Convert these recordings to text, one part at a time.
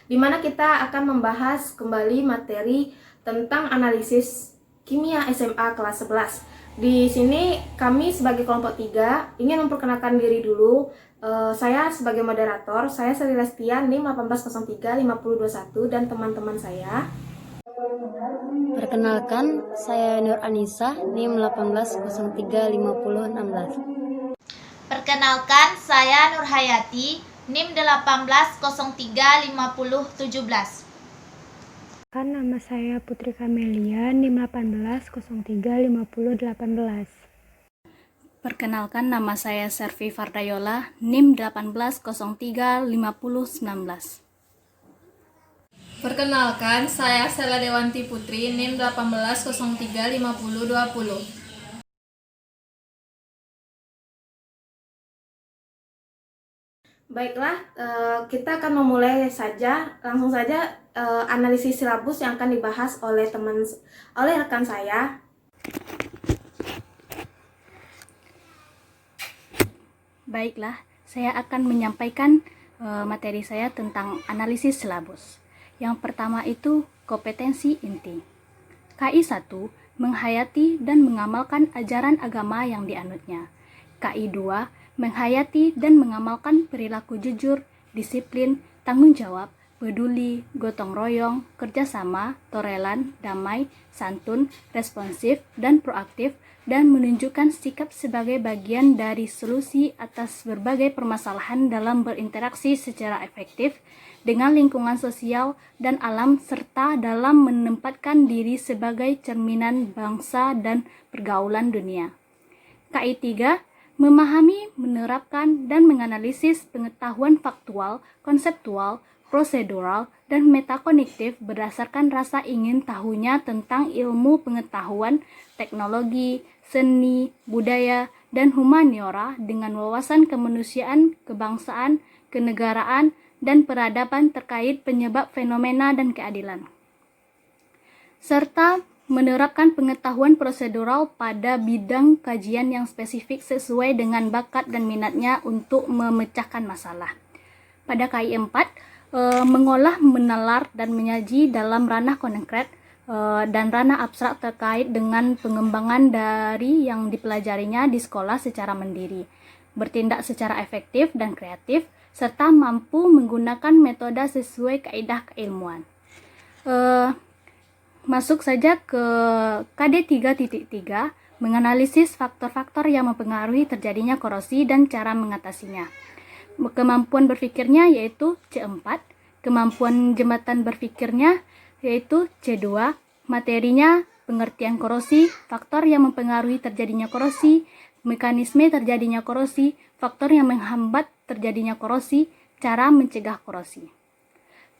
di mana kita akan membahas kembali materi tentang analisis kimia SMA kelas 11. Di sini kami sebagai kelompok 3 ingin memperkenalkan diri dulu. Saya sebagai moderator, saya Sri Lestia, NIM 18035021, dan teman-teman saya. Perkenalkan, saya Nur Anissa, NIM 18035016. Perkenalkan, saya Nur Hayati, NIM 18035017. Nama saya Putri Kamelia, NIM 18035018. Perkenalkan, nama saya Servi Fardayola, NIM 18035019. Perkenalkan, saya Sela Dewanti Putri, NIM 18035020. Baiklah, kita akan memulai langsung saja analisis silabus yang akan dibahas oleh rekan saya. Baiklah, saya akan menyampaikan materi saya tentang analisis silabus. Yang pertama itu kompetensi inti. KI 1 menghayati dan mengamalkan ajaran agama yang dianutnya. KI 2 menghayati dan mengamalkan perilaku jujur, disiplin, tanggung jawab, peduli, gotong royong, kerjasama, toleran, damai, santun, responsif, dan proaktif, dan menunjukkan sikap sebagai bagian dari solusi atas berbagai permasalahan dalam berinteraksi secara efektif dengan lingkungan sosial dan alam, serta dalam menempatkan diri sebagai cerminan bangsa dan pergaulan dunia. KI 3 memahami, menerapkan, dan menganalisis pengetahuan faktual, konseptual, prosedural, dan metakognitif berdasarkan rasa ingin tahunya tentang ilmu pengetahuan, teknologi, seni, budaya, dan humaniora dengan wawasan kemanusiaan, kebangsaan, kenegaraan, dan peradaban terkait penyebab fenomena dan keadilan. Serta menerapkan pengetahuan prosedural pada bidang kajian yang spesifik sesuai dengan bakat dan minatnya untuk memecahkan masalah. Pada KI 4, mengolah, menalar, dan menyaji dalam ranah konkret dan ranah abstrak terkait dengan pengembangan dari yang dipelajarinya di sekolah secara mandiri, bertindak secara efektif dan kreatif, serta mampu menggunakan metode sesuai kaidah keilmuan. Masuk saja ke KD 3.3, menganalisis faktor-faktor yang mempengaruhi terjadinya korosi dan cara mengatasinya. Kemampuan berpikirnya yaitu C4, kemampuan jembatan berpikirnya yaitu C2, materinya pengertian korosi, faktor yang mempengaruhi terjadinya korosi, mekanisme terjadinya korosi, faktor yang menghambat terjadinya korosi, cara mencegah korosi.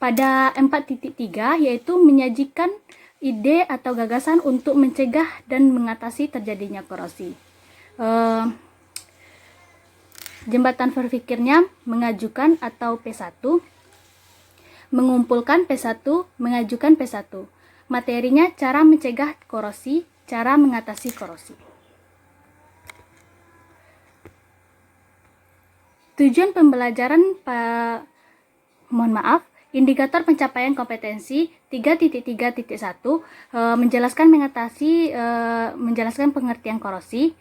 Pada 4.3 yaitu menyajikan ide atau gagasan untuk mencegah dan mengatasi terjadinya korosi. Jembatan berpikirnya mengajukan atau P1, mengumpulkan P1, mengajukan P1. Materinya cara mencegah korosi, cara mengatasi korosi. Tujuan pembelajaran indikator pencapaian kompetensi 3.3.1 menjelaskan pengertian korosi.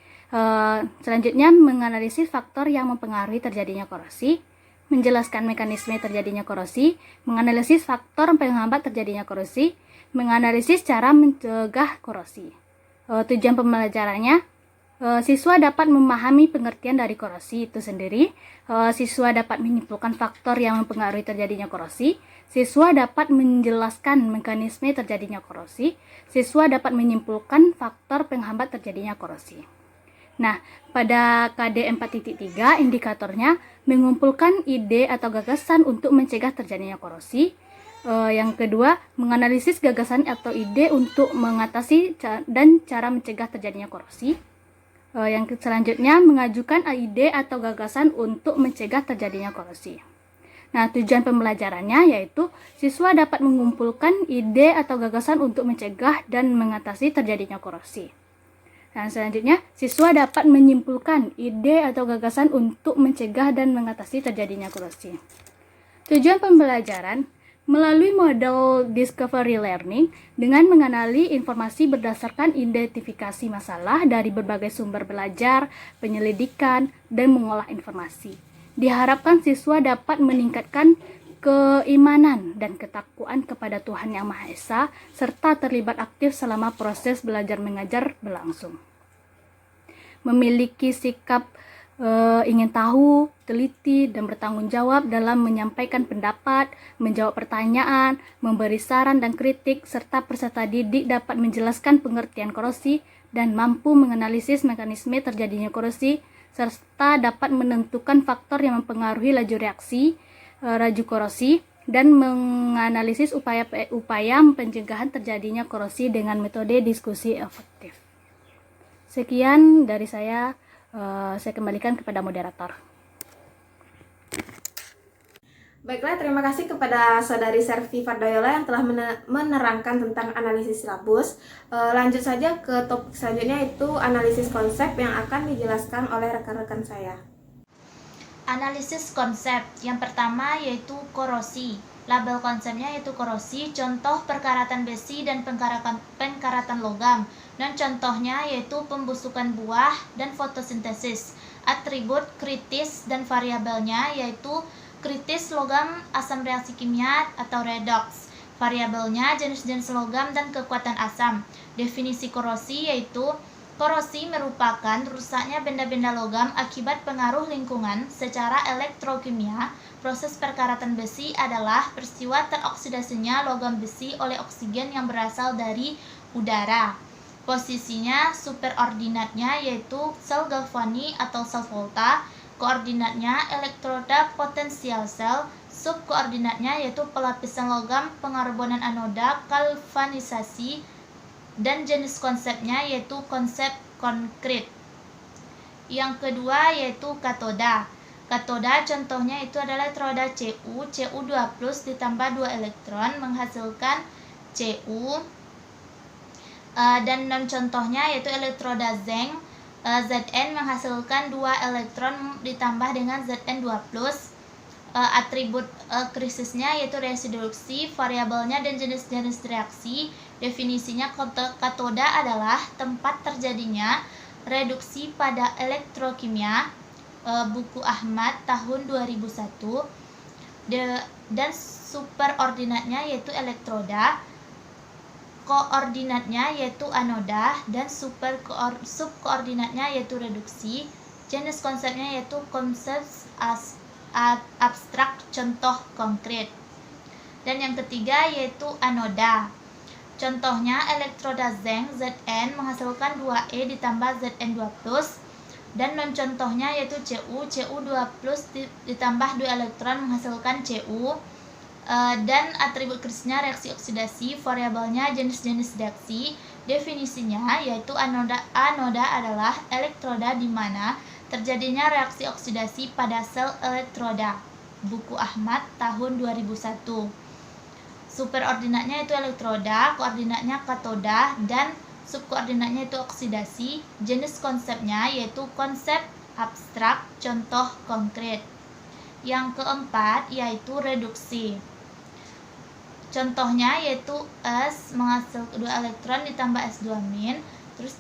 Selanjutnya menganalisis faktor yang mempengaruhi terjadinya korosi, menjelaskan mekanisme terjadinya korosi, menganalisis faktor penghambat terjadinya korosi, menganalisis cara mencegah korosi. Tujuan pembelajarannya, siswa dapat memahami pengertian dari korosi itu sendiri. Siswa dapat menyimpulkan faktor yang mempengaruhi terjadinya korosi. Siswa dapat menjelaskan mekanisme terjadinya korosi. Siswa dapat menyimpulkan faktor penghambat terjadinya korosi. Nah, pada KD 4.3 indikatornya mengumpulkan ide atau gagasan untuk mencegah terjadinya korosi. Yang kedua, menganalisis gagasan atau ide untuk mengatasi dan cara mencegah terjadinya korosi. Yang selanjutnya mengajukan ide atau gagasan untuk mencegah terjadinya korosi. Nah, tujuan pembelajarannya yaitu siswa dapat mengumpulkan ide atau gagasan untuk mencegah dan mengatasi terjadinya korosi. Dan selanjutnya, siswa dapat menyimpulkan ide atau gagasan untuk mencegah dan mengatasi terjadinya korosi. Tujuan pembelajaran Melalui model discovery learning, dengan mengenali informasi berdasarkan identifikasi masalah dari berbagai sumber belajar, penyelidikan, dan mengolah informasi. Diharapkan siswa dapat meningkatkan keimanan dan ketakwaan kepada Tuhan Yang Maha Esa, serta terlibat aktif selama proses belajar mengajar berlangsung. Memiliki sikap ingin tahu, teliti, dan bertanggung jawab dalam menyampaikan pendapat, menjawab pertanyaan, memberi saran dan kritik, serta peserta didik dapat menjelaskan pengertian korosi dan mampu menganalisis mekanisme terjadinya korosi, serta dapat menentukan faktor yang mempengaruhi laju korosi, dan menganalisis upaya pencegahan terjadinya korosi dengan metode diskusi efektif. Sekian dari saya kembalikan kepada moderator. Baiklah, terima kasih kepada Saudari Servi Fardoyola yang telah menerangkan tentang analisis silabus. Lanjut saja ke topik selanjutnya, yaitu analisis konsep yang akan dijelaskan oleh rekan-rekan saya. Analisis konsep yang pertama yaitu korosi. Label konsepnya yaitu korosi, contoh perkaratan besi dan pengkaratan logam. Dan contohnya yaitu pembusukan buah dan fotosintesis. Atribut kritis dan variabelnya yaitu kritis logam asam reaksi kimia atau redox. Variabelnya jenis-jenis logam dan kekuatan asam. Definisi korosi yaitu korosi merupakan rusaknya benda-benda logam akibat pengaruh lingkungan secara elektrokimia. Proses perkaratan besi adalah peristiwa teroksidasinya logam besi oleh oksigen yang berasal dari udara. Posisinya superordinatnya yaitu sel galvani atau sel volta, koordinatnya elektroda potensial sel, subkoordinatnya yaitu pelapisan logam pengarbonan anoda galvanisasi, dan jenis konsepnya yaitu konsep konkret. Yang kedua yaitu katoda. Katoda contohnya itu adalah elektroda Cu2+ ditambah 2 elektron menghasilkan Cu. Dan non contohnya yaitu elektroda Zn menghasilkan 2 elektron ditambah dengan Zn2+. Atribut krisisnya yaitu reaksi reduksi, variabelnya dan jenis-jenis reaksi. Definisinya katoda adalah tempat terjadinya reduksi pada elektrokimia, buku Ahmad tahun 2001. Dan superordinatnya yaitu elektroda, koordinatnya yaitu anoda, dan subkoordinatnya yaitu reduksi. Jenis konsepnya yaitu konsep abstrak, contoh konkret. Dan yang ketiga yaitu anoda. Contohnya elektroda Zn menghasilkan 2E ditambah Zn2+, dan non contohnya yaitu Cu2+ ditambah 2 elektron menghasilkan Cu. Dan atribut krisisnya reaksi oksidasi, variabelnya jenis-jenis reaksi. Definisinya yaitu anoda adalah elektroda di mana terjadinya reaksi oksidasi pada sel elektroda, buku Ahmad tahun 2001. Superordinatnya itu elektroda, koordinatnya katoda, dan subkoordinatnya itu oksidasi. Jenis konsepnya yaitu konsep abstrak, contoh konkret. Yang keempat yaitu reduksi. Contohnya yaitu S menghasilkan 2 elektron ditambah S2-, terus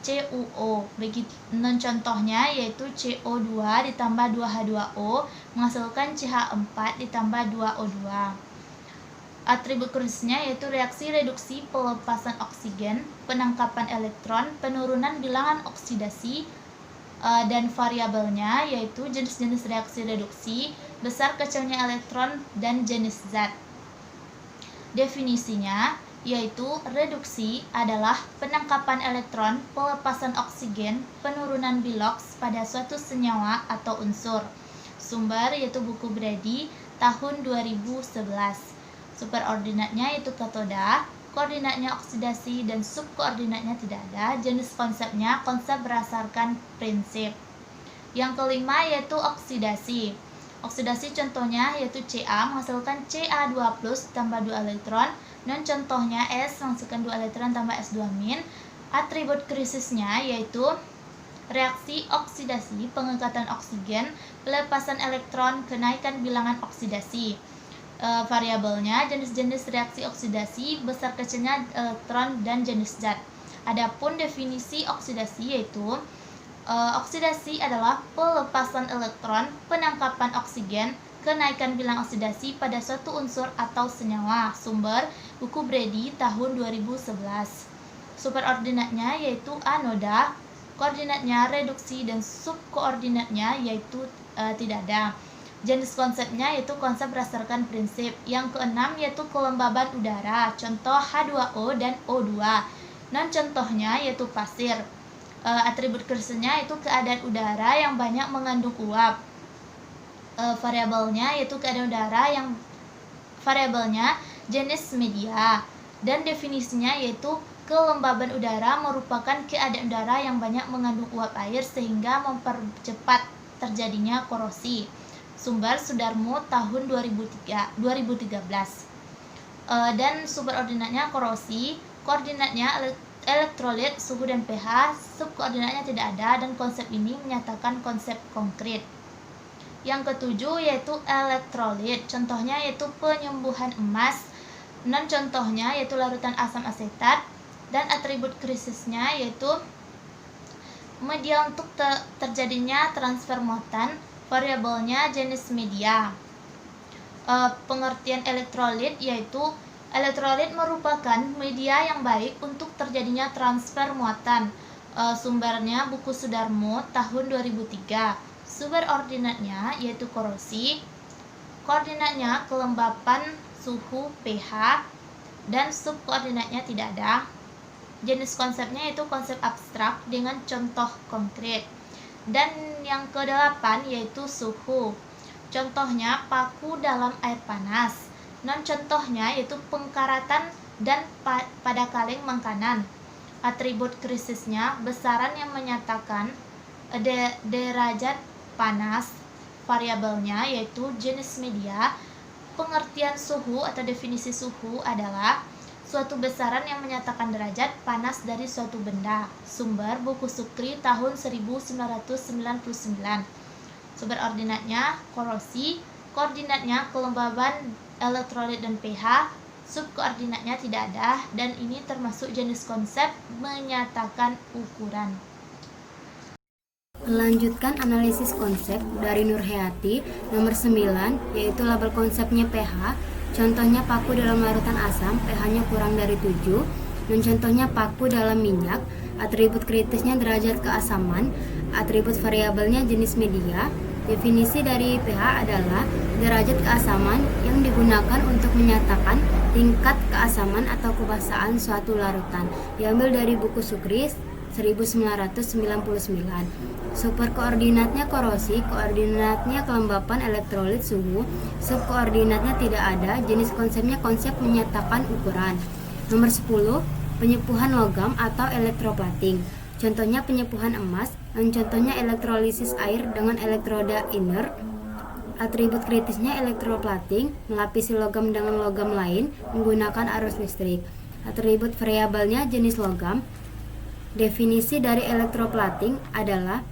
CuO. Begitu non contohnya yaitu CO2 ditambah 2H2O menghasilkan CH4 ditambah 2O2. Atribut krisisnya yaitu reaksi reduksi, pelepasan oksigen, penangkapan elektron, penurunan bilangan oksidasi, dan variabelnya yaitu jenis-jenis reaksi reduksi, besar kecilnya elektron, dan jenis zat. Definisinya yaitu reduksi adalah penangkapan elektron, pelepasan oksigen, penurunan biloks pada suatu senyawa atau unsur. Sumber yaitu buku Brady tahun 2011. Superordinatnya yaitu katoda, koordinatnya oksidasi, dan subkoordinatnya tidak ada. Jenis konsepnya konsep berdasarkan prinsip. Yang kelima yaitu oksidasi. Oksidasi contohnya yaitu Ca menghasilkan Ca2+ tambah 2 elektron, dan contohnya S menghasilkan 2 elektron tambah S2-. Atribut krisisnya yaitu reaksi oksidasi, pengangkatan oksigen, pelepasan elektron, kenaikan bilangan oksidasi. variabelnya, jenis-jenis reaksi oksidasi, besar kecilnya elektron, dan jenis zat. Adapun definisi oksidasi yaitu oksidasi adalah pelepasan elektron, penangkapan oksigen, kenaikan bilang oksidasi pada suatu unsur atau senyawa. Sumber buku Brady tahun 2011. Superordinatnya yaitu anoda, koordinatnya reduksi, dan subkoordinatnya yaitu tidak ada. Jenis konsepnya yaitu konsep berdasarkan prinsip. Yang keenam yaitu kelembaban udara, contoh H2O dan O2. Non contohnya yaitu pasir. Atribut kristalnya yaitu keadaan udara yang banyak mengandung uap. Variabelnya yaitu keadaan udara yang variabelnya jenis media, dan definisinya yaitu kelembaban udara merupakan keadaan udara yang banyak mengandung uap air sehingga mempercepat terjadinya korosi. Sumber Sudarmo tahun 2013. Dan superordinatnya korosi, koordinatnya elektrolit, suhu dan pH, subkoordinatnya tidak ada, dan konsep ini menyatakan konsep konkret. Yang ketujuh yaitu elektrolit, contohnya yaitu penyembuhan emas, non contohnya yaitu larutan asam asetat, dan atribut krisisnya yaitu media untuk terjadinya transfer muatan, variabelnya jenis media. Pengertian elektrolit yaitu elektrolit merupakan media yang baik untuk terjadinya transfer muatan. Sumbernya buku Sudarmo tahun 2003. Sumber ordinatnya yaitu korosi, koordinatnya kelembapan, suhu, pH, dan subkoordinatnya tidak ada. Jenis konsepnya yaitu konsep abstrak dengan contoh konkret. Dan yang ke-8 yaitu suhu. Contohnya paku dalam air panas. Non contohnya yaitu pengkaratan dan pada kaleng makanan. Atribut krisisnya besaran yang menyatakan derajat panas. Variabelnya yaitu jenis media. Pengertian suhu atau definisi suhu adalah suatu besaran yang menyatakan derajat panas dari suatu benda. Sumber buku Sukri tahun 1999. Sumber ordinatnya korosi, koordinatnya kelembaban, elektrolit, dan pH, subkoordinatnya tidak ada, dan ini termasuk jenis konsep menyatakan ukuran. Melanjutkan analisis konsep dari Nurhayati nomor 9, yaitu label konsepnya pH. Contohnya paku dalam larutan asam, pH-nya kurang dari 7. Dan contohnya paku dalam minyak, atribut kritisnya derajat keasaman, atribut variabelnya jenis media. Definisi dari pH adalah derajat keasaman yang digunakan untuk menyatakan tingkat keasaman atau kebasaan suatu larutan. Diambil dari buku Sukri 1999. Super koordinatnya korosi, koordinatnya kelembapan, elektrolit, suhu, subkoordinatnya tidak ada. Jenis konsepnya konsep menyatakan ukuran. Nomor 10, penyepuhan logam atau elektroplating. Contohnya penyepuhan emas, dan contohnya elektrolisis air dengan elektroda inert. Atribut kritisnya elektroplating, melapisi logam dengan logam lain menggunakan arus listrik. Atribut variabelnya jenis logam. Definisi dari elektroplating adalah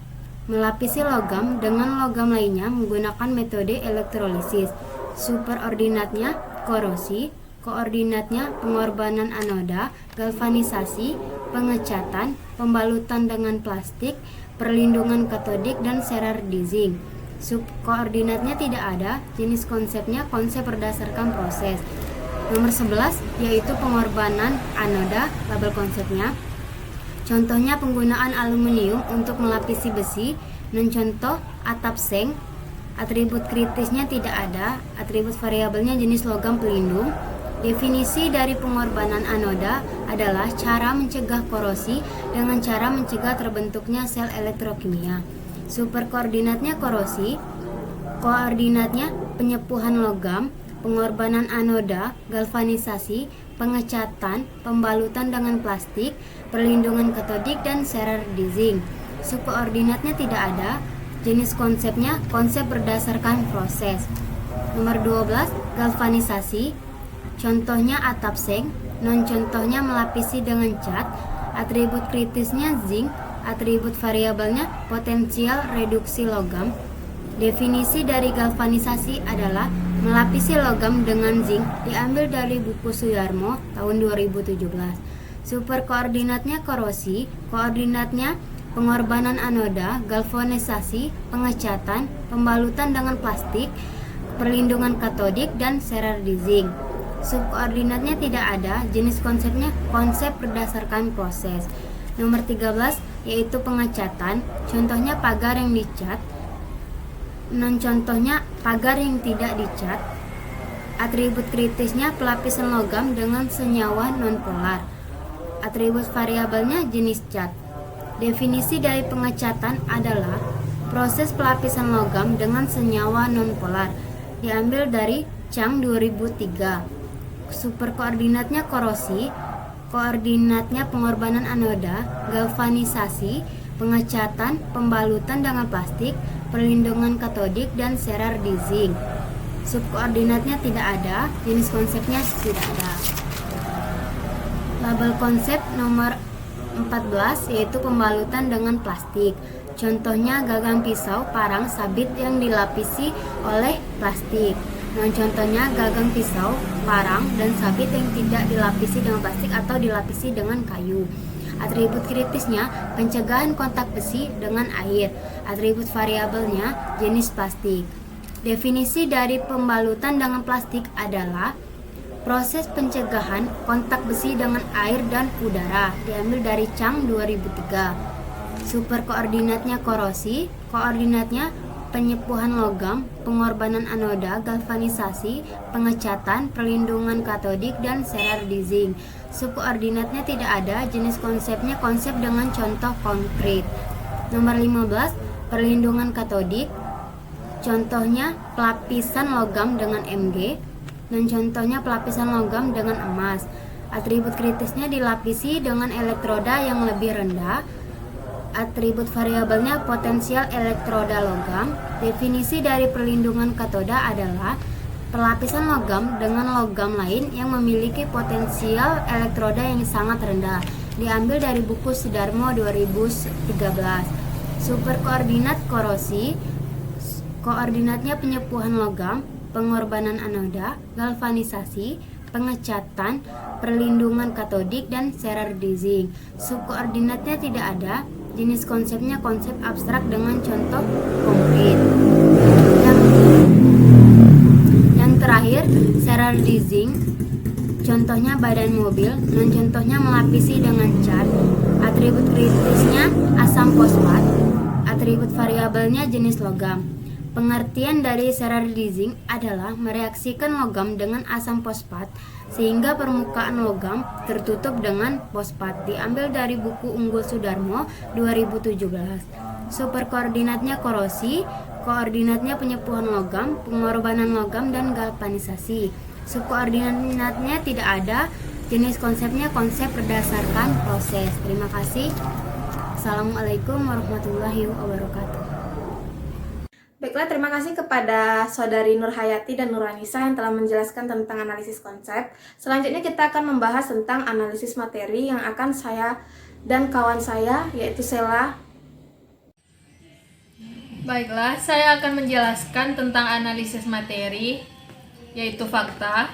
melapisi logam dengan logam lainnya menggunakan metode elektrolisis. Superordinatnya korosi, koordinatnya pengorbanan anoda, galvanisasi, pengecatan, pembalutan dengan plastik, perlindungan katodik, dan Scherrer Dissing. Subkoordinatnya tidak ada. Jenis konsepnya konsep berdasarkan proses. Nomor 11 yaitu pengorbanan anoda, label konsepnya. Contohnya penggunaan aluminium untuk melapisi besi, dan contoh atap seng. Atribut kritisnya tidak ada. Atribut variabelnya jenis logam pelindung. Definisi dari pengorbanan anoda adalah cara mencegah korosi dengan cara mencegah terbentuknya sel elektrokimia. Superkoordinatnya korosi, koordinatnya penyepuhan logam, pengorbanan anoda, galvanisasi, pengecatan, pembalutan dengan plastik, perlindungan katodik, dan Scherrer Dissing. Subkoordinatnya tidak ada. Jenis konsepnya konsep berdasarkan proses. Nomor 12, galvanisasi. Contohnya atap seng, non contohnya melapisi dengan cat. Atribut kritisnya zinc, atribut variabelnya potensial reduksi logam. Definisi dari galvanisasi adalah Melapisi logam dengan zinc diambil dari buku Sudarmo tahun 2017. Superkoordinatnya korosi, koordinatnya pengorbanan anoda, galvanisasi, pengecatan, pembalutan dengan plastik, perlindungan katodik, dan serar di zinc. Subkoordinatnya tidak ada, jenis konsepnya konsep berdasarkan proses. Nomor 13 yaitu pengecatan, contohnya pagar yang dicat, contohnya pagar yang tidak dicat. Atribut kritisnya pelapisan logam dengan senyawa nonpolar. Atribut variabelnya jenis cat. Definisi dari pengecatan adalah proses pelapisan logam dengan senyawa nonpolar, diambil dari Chang 2003. Superkoordinatnya korosi, koordinatnya pengorbanan anoda, galvanisasi, pengecatan, pembalutan dengan plastik, perlindungan katodik, dan serar di zinc. Subkoordinatnya tidak ada, jenis konsepnya tidak ada. Label konsep nomor 14 yaitu pembalutan dengan plastik. Contohnya gagang pisau, parang, sabit yang dilapisi oleh plastik. Contohnya gagang pisau, parang, dan sabit yang tidak dilapisi dengan plastik atau dilapisi dengan kayu. Atribut kritisnya pencegahan kontak besi dengan air. Atribut variabelnya jenis plastik. Definisi dari pembalutan dengan plastik adalah proses pencegahan kontak besi dengan air dan udara, diambil dari Chang 2003. Superkoordinatnya korosi, koordinatnya penyepuhan logam, pengorbanan anoda, galvanisasi, pengecatan, perlindungan katodik, dan serar di zinc. Subkoordinatnya tidak ada, jenis konsepnya konsep dengan contoh konkret. Nomor 15, perlindungan katodik, contohnya pelapisan logam dengan Mg, dan contohnya pelapisan logam dengan emas. Atribut kritisnya dilapisi dengan elektroda yang lebih rendah. Atribut variabelnya potensial elektroda logam. Definisi dari perlindungan katoda adalah pelapisan logam dengan logam lain yang memiliki potensial elektroda yang sangat rendah, diambil dari buku Sudarmo 2013. Superkoordinat korosi, koordinatnya penyepuhan logam, pengorbanan anoda, galvanisasi, pengecatan, perlindungan katodik, dan serar di zinc. Subkoordinatnya tidak ada, jenis konsepnya konsep abstrak dengan contoh konkret. Yang terakhir, serar di zinc, contohnya badan mobil, dan contohnya melapisi dengan cat. Atribut kritisnya asam fosfat. Atribut variabelnya jenis logam. Pengertian dari serar di zinc adalah mereaksikan logam dengan asam fosfat sehingga permukaan logam tertutup dengan fosfat, diambil dari buku Unggul Sudarmo 2017. Superkoordinatnya korosi, koordinatnya penyepuhan logam, pengorbanan logam, dan galvanisasi. Subkoordinatnya tidak ada, jenis konsepnya konsep berdasarkan proses. Terima kasih. Assalamualaikum warahmatullahi wabarakatuh. Baiklah, terima kasih kepada Saudari Nurhayati dan Nurhanisa yang telah menjelaskan tentang analisis konsep. Selanjutnya kita akan membahas tentang analisis materi yang akan saya dan kawan saya, yaitu Sela. Baiklah, saya akan menjelaskan tentang analisis materi, yaitu fakta.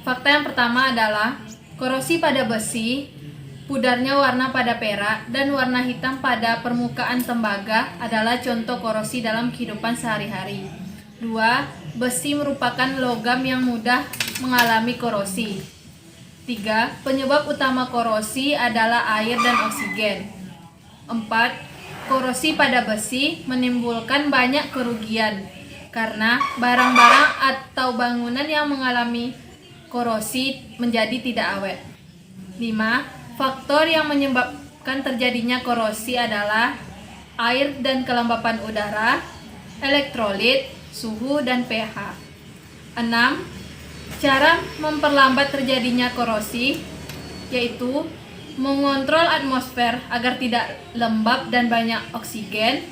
Fakta yang pertama adalah korosi pada besi, pudarnya warna pada perak, dan warna hitam pada permukaan tembaga adalah contoh korosi dalam kehidupan sehari-hari. 2. Besi merupakan logam yang mudah mengalami korosi. 3. Penyebab utama korosi adalah air dan oksigen. 4. Korosi pada besi menimbulkan banyak kerugian karena barang-barang atau bangunan yang mengalami korosi menjadi tidak awet. 5. Faktor yang menyebabkan terjadinya korosi adalah air dan kelembapan udara, elektrolit, suhu, dan pH. 6. Cara memperlambat terjadinya korosi yaitu mengontrol atmosfer agar tidak lembab dan banyak oksigen,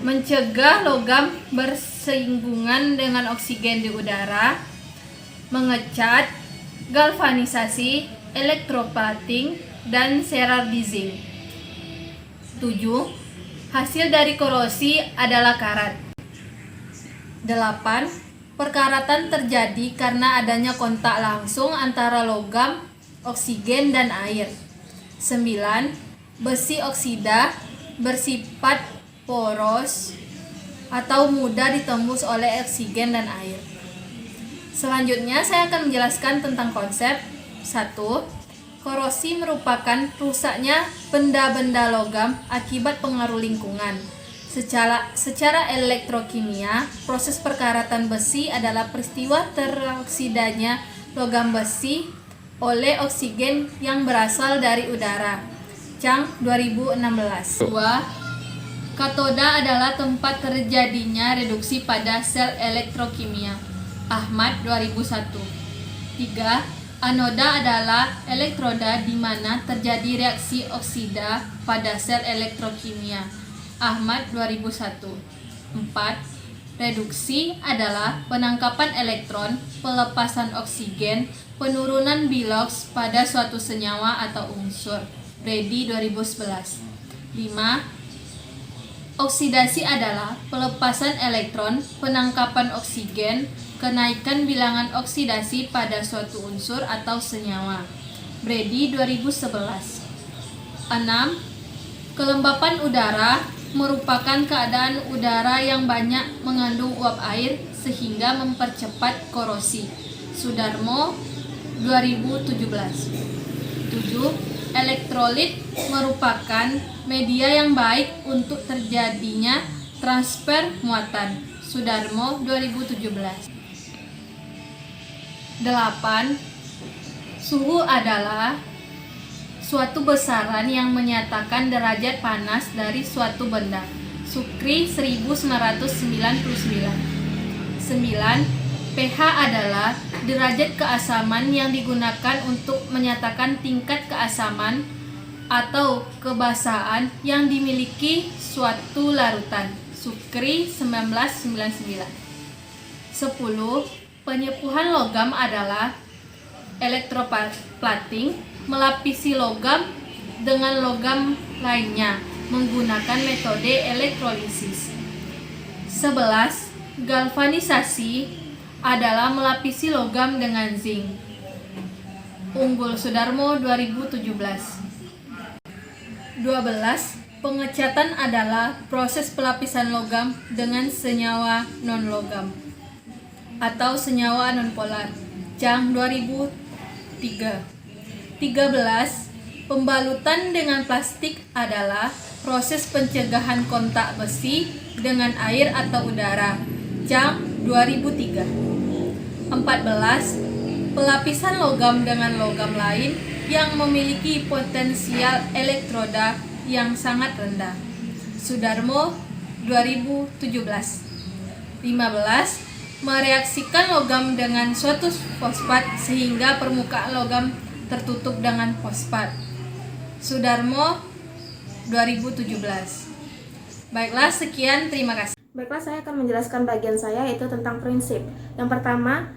mencegah logam bersinggungan dengan oksigen di udara, mengecat, galvanisasi, elektroplating, dan serar di zinc. 7. Hasil dari korosi adalah karat. 8. Perkaratan terjadi karena adanya kontak langsung antara logam, oksigen, dan air. 9. Besi oksida bersifat poros atau mudah ditembus oleh oksigen dan air. Selanjutnya saya akan menjelaskan tentang konsep. 1. Korosi merupakan rusaknya benda-benda logam akibat pengaruh lingkungan. Secara elektrokimia, proses perkaratan besi adalah peristiwa teroksidanya logam besi oleh oksigen yang berasal dari udara. Chang 2016. 2. Katoda adalah tempat terjadinya reduksi pada sel elektrokimia. Ahmad 2001. 3. Anoda adalah elektroda di mana terjadi reaksi oksida pada sel elektrokimia. Ahmad 2001. 4. Reduksi adalah penangkapan elektron, pelepasan oksigen, penurunan bilox pada suatu senyawa atau unsur. Brady 2011. 5. Oksidasi adalah pelepasan elektron, penangkapan oksigen, kenaikan bilangan oksidasi pada suatu unsur atau senyawa. Brady 2011. 6. Kelembapan udara merupakan keadaan udara yang banyak mengandung uap air sehingga mempercepat korosi. Sudarmo 2017. 7. Elektrolit merupakan media yang baik untuk terjadinya transfer muatan. Sudarmo 2017. 8. Suhu adalah suatu besaran yang menyatakan derajat panas dari suatu benda. Sukri 1999. 9. pH adalah derajat keasaman yang digunakan untuk menyatakan tingkat keasaman atau kebasahan yang dimiliki suatu larutan. Sukri 1999. 10. Penyepuhan logam adalah elektroplating, melapisi logam dengan logam lainnya menggunakan metode elektrolisis. 11. Galvanisasi adalah melapisi logam dengan zinc. Unggul Sudarmo 2017. 12. Pengecatan adalah proses pelapisan logam dengan senyawa non-logam atau senyawa nonpolar. Chang 2003. 13. Pembalutan dengan plastik adalah proses pencegahan kontak besi dengan air atau udara. Chang 2003. 14. Pelapisan logam dengan logam lain yang memiliki potensial elektroda yang sangat rendah. Sudarmo 2017. 15. Mereaksikan logam dengan suatu fosfat sehingga permukaan logam tertutup dengan fosfat. Sudarmo 2017. Baiklah, sekian, terima kasih. Baiklah, saya akan menjelaskan bagian saya yaitu tentang prinsip. Yang pertama,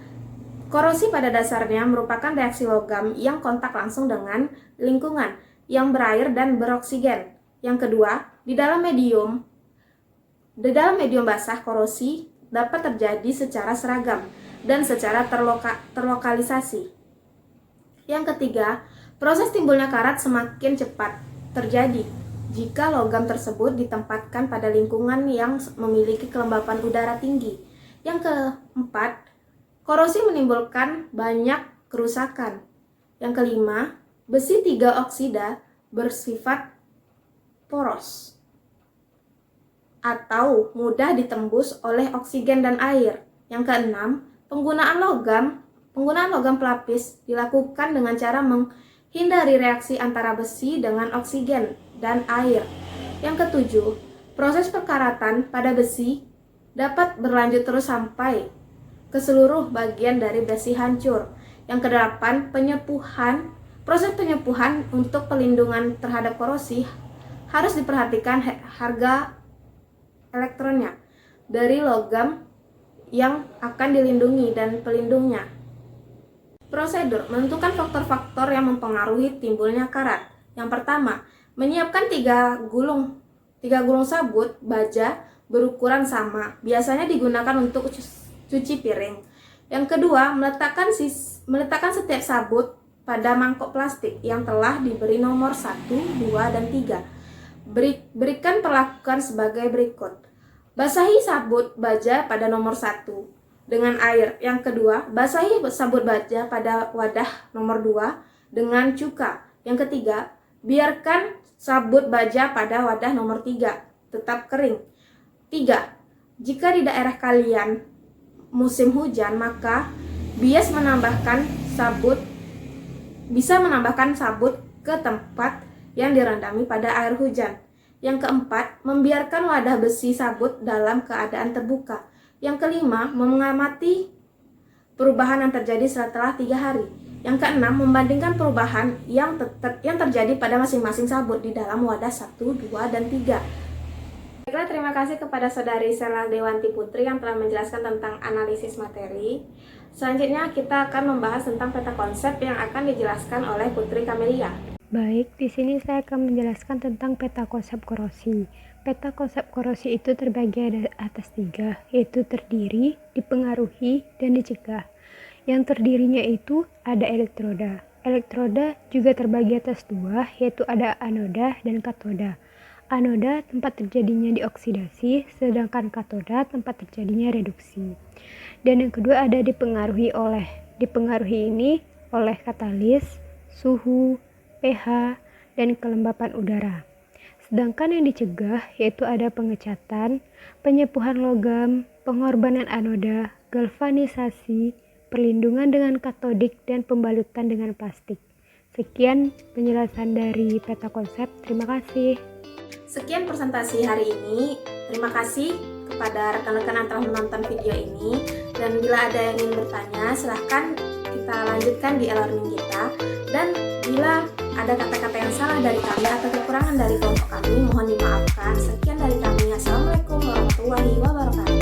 korosi pada dasarnya merupakan reaksi logam yang kontak langsung dengan lingkungan yang berair dan beroksigen. Yang kedua, di dalam medium basah, korosi dapat terjadi secara seragam dan secara terlokalisasi. Yang ketiga, proses timbulnya karat semakin cepat terjadi jika logam tersebut ditempatkan pada lingkungan yang memiliki kelembapan udara tinggi. Yang keempat, korosi menimbulkan banyak kerusakan. Yang kelima, besi 3 oksida bersifat poros atau mudah ditembus oleh oksigen dan air. Yang keenam, penggunaan logam pelapis dilakukan dengan cara menghindari reaksi antara besi dengan oksigen dan air. Yang ketujuh, proses perkaratan pada besi dapat berlanjut terus sampai ke seluruh bagian dari besi hancur. Yang kedelapan, proses penyepuhan untuk pelindungan terhadap korosi harus diperhatikan harga elektronnya dari logam yang akan dilindungi dan pelindungnya. Prosedur menentukan faktor-faktor yang mempengaruhi timbulnya karat. Yang pertama, menyiapkan 3 gulung sabut baja berukuran sama. Biasanya digunakan untuk cuci piring. Yang kedua, meletakkan setiap sabut pada mangkok plastik yang telah diberi nomor 1, 2, dan 3. Berikan perlakuan sebagai berikut. Basahi sabut baja pada nomor 1 dengan air. Yang kedua, basahi sabut baja pada wadah nomor 2 dengan cuka. Yang ketiga, biarkan sabut baja pada wadah nomor 3 tetap kering. 3. Jika di daerah kalian musim hujan, maka bisa menambahkan sabut ke tempat yang direndami pada air hujan. Yang keempat, membiarkan wadah besi sabut dalam keadaan terbuka. Yang kelima, mengamati perubahan yang terjadi setelah 3 hari. Yang keenam, membandingkan perubahan yang terjadi pada masing-masing sabut di dalam wadah 1, 2, dan 3. Baiklah, terima kasih kepada Saudari Sela Dewanti Putri yang telah menjelaskan tentang analisis materi. Selanjutnya kita akan membahas tentang peta konsep yang akan dijelaskan oleh Putri Kamelia. Baik, di sini saya akan menjelaskan tentang peta konsep korosi. Peta konsep korosi itu terbagi atas 3, yaitu terdiri, dipengaruhi, dan dicegah. Yang terdirinya itu ada elektroda. Elektroda juga terbagi atas 2, yaitu ada anoda dan katoda. Anoda tempat terjadinya dioksidasi, sedangkan katoda tempat terjadinya reduksi. Dan yang kedua ada dipengaruhi oleh. Dipengaruhi ini oleh katalis, suhu, pH, dan kelembapan udara. Sedangkan yang dicegah yaitu ada pengecatan, penyepuhan logam, pengorbanan anoda, galvanisasi, perlindungan dengan katodik, dan pembalutan dengan plastik. Sekian penjelasan dari peta konsep. Terima kasih. Sekian presentasi hari ini. Terima kasih kepada rekan-rekan yang telah menonton video ini. Dan bila ada yang ingin bertanya, silahkan kita lanjutkan di e-learning kita. Dan bila ada kata-kata yang salah dari kami atau kekurangan dari kelompok kami, mohon dimaafkan. Sekian dari kami. Assalamualaikum warahmatullahi wabarakatuh.